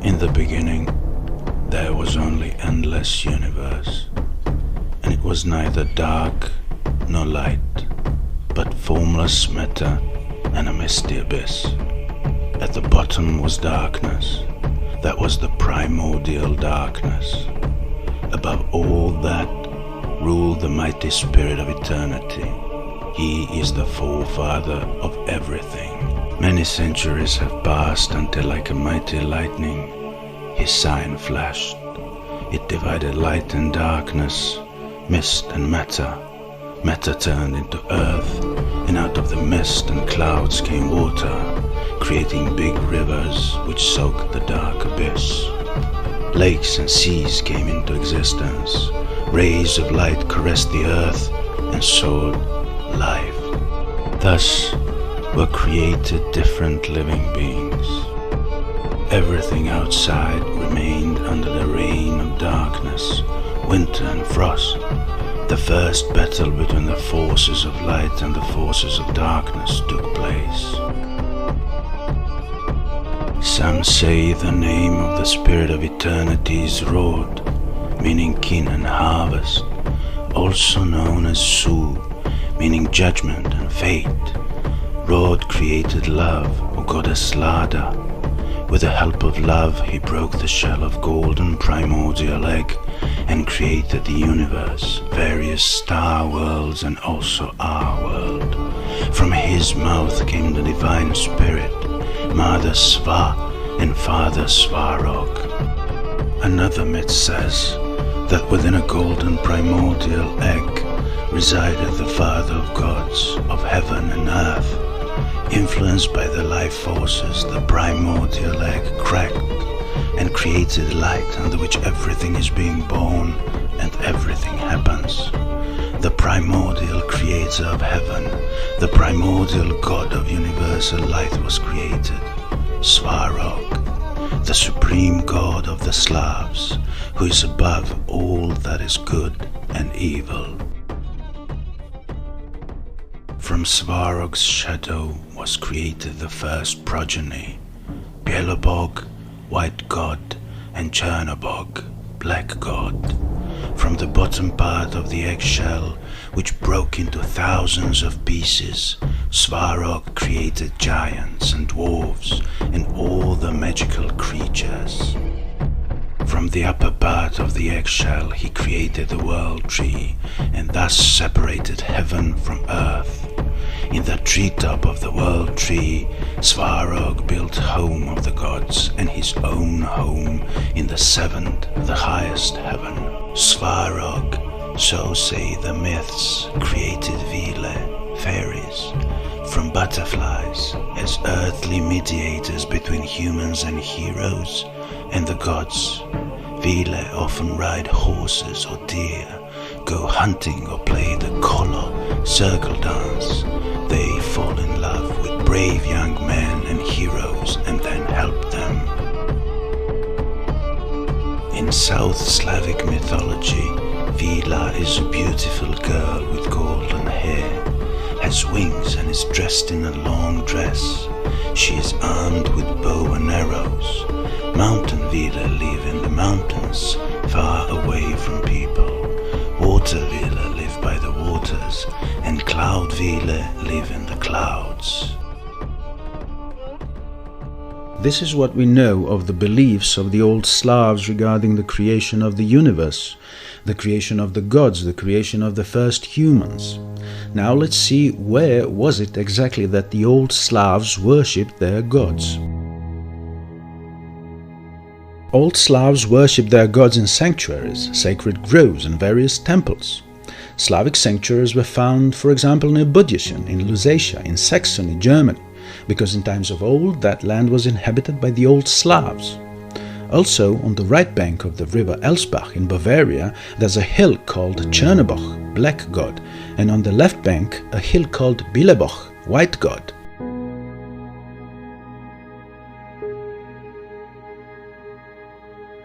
In the beginning, there was only endless universe, and it was neither dark nor light, but formless matter and a misty abyss. At the bottom was darkness. That was the primordial darkness. Above all that ruled the mighty spirit of eternity. He is the forefather of everything. Many centuries have passed until, like a mighty lightning, his sign flashed. It divided light and darkness, mist and matter. Matter turned into earth, and out of the mist and clouds came water, creating big rivers which soaked the dark abyss. Lakes and seas came into existence. Rays of light caressed the earth and soared life. Thus were created different living beings. Everything outside remained under the reign of darkness, winter and frost. The first battle between the forces of light and the forces of darkness took place. Some say the name of the spirit of eternity is Rod, meaning kin and harvest, also known as Su, meaning judgment and fate. Rod created love, or goddess Lada. With the help of love, he broke the shell of golden primordial egg and created the universe, various star worlds, and also our world. From his mouth came the divine spirit, Mother Sva and Father Svarog. Another myth says that within a golden primordial egg resided the Father of gods of heaven and earth. Influenced by the life forces, the primordial egg cracked and created light under which everything is being born and everything happens. The primordial creator of heaven, the primordial god of universal light was created, Svarog, the supreme god of the Slavs, who is above all that is good and evil. From Svarog's shadow was created the first progeny, Bielobog, white god, and Chernobog, black god. From the bottom part of the eggshell, which broke into thousands of pieces, Svarog created giants and dwarves and all the magical creatures. From the upper part of the eggshell he created the world tree and thus separated heaven from earth. In the treetop of the world tree, Svarog built home of the gods and his own home in the seventh, the highest heaven. Svarog, so say the myths, created Vile, fairies, from butterflies as earthly mediators between humans and heroes and the gods. Vile often ride horses or deer, go hunting or play the kolo, circle dance. They fall in love with brave young men and heroes and then help them. In South Slavic mythology, Vila is a beautiful girl with golden hair, has wings and is dressed in a long dress. She is armed with bow and arrows. Mountain Vila live in the mountains, far away from people. Water Vila live by the waters, and Cloud Vila live in the clouds. This is what we know of the beliefs of the old Slavs regarding the creation of the universe, the creation of the gods, the creation of the first humans. Now let's see, where was it exactly that the old Slavs worshipped their gods? Old Slavs worshipped their gods in sanctuaries, sacred groves and various temples. Slavic sanctuaries were found, for example, near Budyashin, in Lusatia, in Saxony, Germany, because in times of old that land was inhabited by the old Slavs. Also, on the right bank of the river Elsbach in Bavaria, there's a hill called Chernobog, black god, and on the left bank a hill called Bileboch, white god.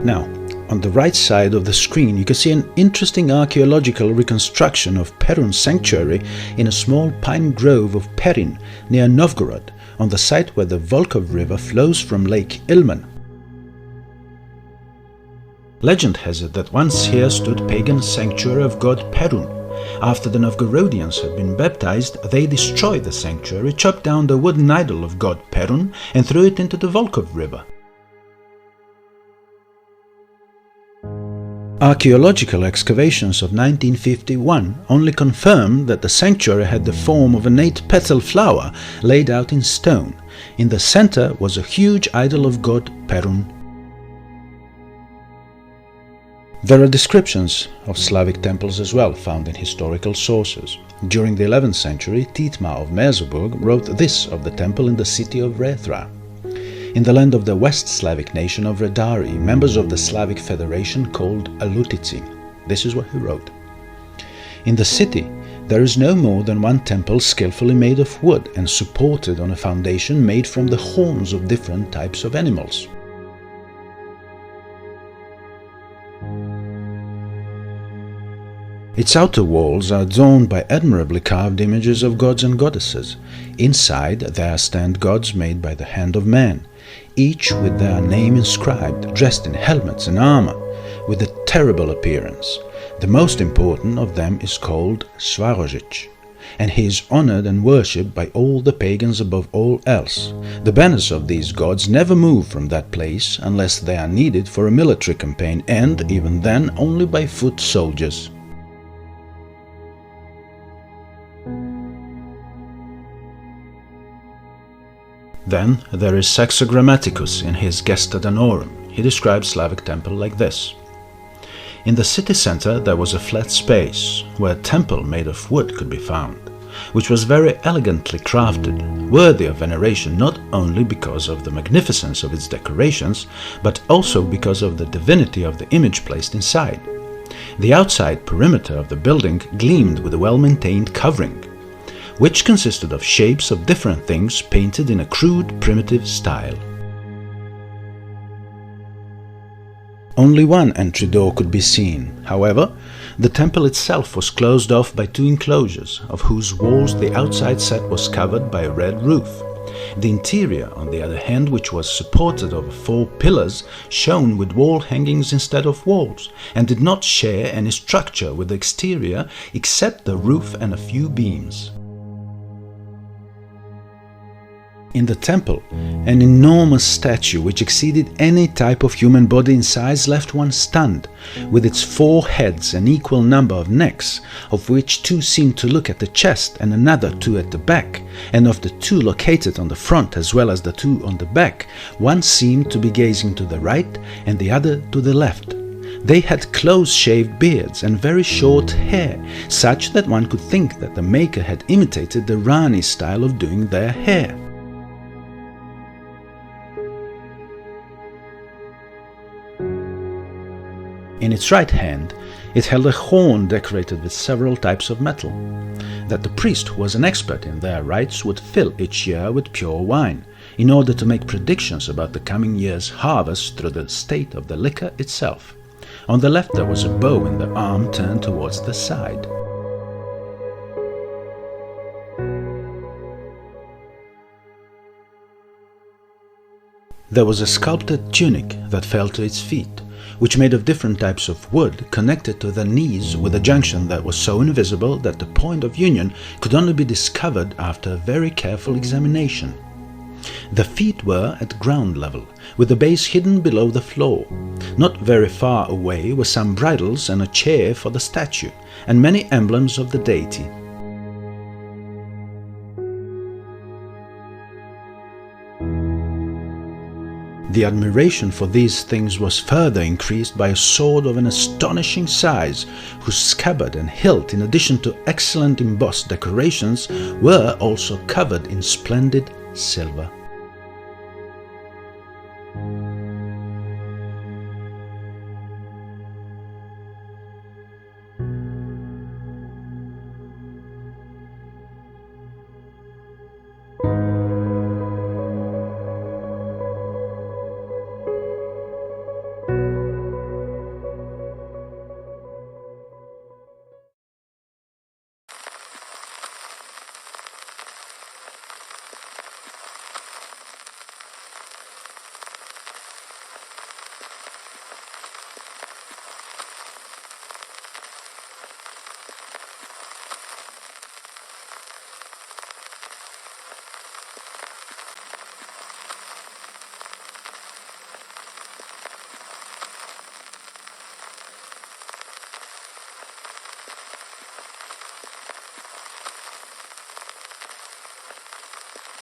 Now, on the right side of the screen you can see an interesting archaeological reconstruction of Perun sanctuary in a small pine grove of Perin near Novgorod, on the site where the Volkhov river flows from Lake Ilmen. Legend has it that once here stood pagan sanctuary of god Perun. After the Novgorodians had been baptized, they destroyed the sanctuary, chopped down the wooden idol of god Perun and threw it into the Volkhov river. Archaeological excavations of 1951 only confirmed that the sanctuary had the form of an 8-petal flower laid out in stone. In the center was a huge idol of god Perun. There are descriptions of Slavic temples as well, found in historical sources. During the 11th century, Titma of Merseburg wrote this of the temple in the city of Rethra. In the land of the West Slavic nation of Redari, members of the Slavic Federation called Alutici. This is what he wrote. In the city, there is no more than one temple skillfully made of wood and supported on a foundation made from the horns of different types of animals. Its outer walls are adorned by admirably carved images of gods and goddesses. Inside there stand gods made by the hand of man, each with their name inscribed, dressed in helmets and armor, with a terrible appearance. The most important of them is called Svarozhich, and he is honored and worshipped by all the pagans above all else. The banners of these gods never move from that place unless they are needed for a military campaign, and even then only by foot soldiers. Then there is Saxo Grammaticus in his Gesta Danorum. He describes Slavic temple like this. In the city center there was a flat space, where a temple made of wood could be found, which was very elegantly crafted, worthy of veneration not only because of the magnificence of its decorations, but also because of the divinity of the image placed inside. The outside perimeter of the building gleamed with a well-maintained covering, which consisted of shapes of different things painted in a crude, primitive style. Only one entry door could be seen. However, the temple itself was closed off by 2 enclosures, of whose walls the outside set was covered by a red roof. The interior, on the other hand, which was supported over 4 pillars, shone with wall hangings instead of walls, and did not share any structure with the exterior except the roof and a few beams. In the temple, an enormous statue which exceeded any type of human body in size left one stunned, with its 4 heads and equal number of necks, of which 2 seemed to look at the chest and another 2 at the back, and of the 2 located on the front as well as the 2 on the back, one seemed to be gazing to the right and the other to the left. They had close-shaved beards and very short hair, such that one could think that the maker had imitated the Rani style of doing their hair. In its right hand, it held a horn decorated with several types of metal. That the priest, who was an expert in their rites, would fill each year with pure wine, in order to make predictions about the coming year's harvest through the state of the liquor itself. On the left there was a bow in the arm turned towards the side. There was a sculpted tunic that fell to its feet, which made of different types of wood, connected to the knees with a junction that was so invisible that the point of union could only be discovered after a very careful examination. The feet were at ground level, with the base hidden below the floor. Not very far away were some bridles and a chair for the statue, and many emblems of the deity. The admiration for these things was further increased by a sword of an astonishing size, whose scabbard and hilt, in addition to excellent embossed decorations, were also covered in splendid silver.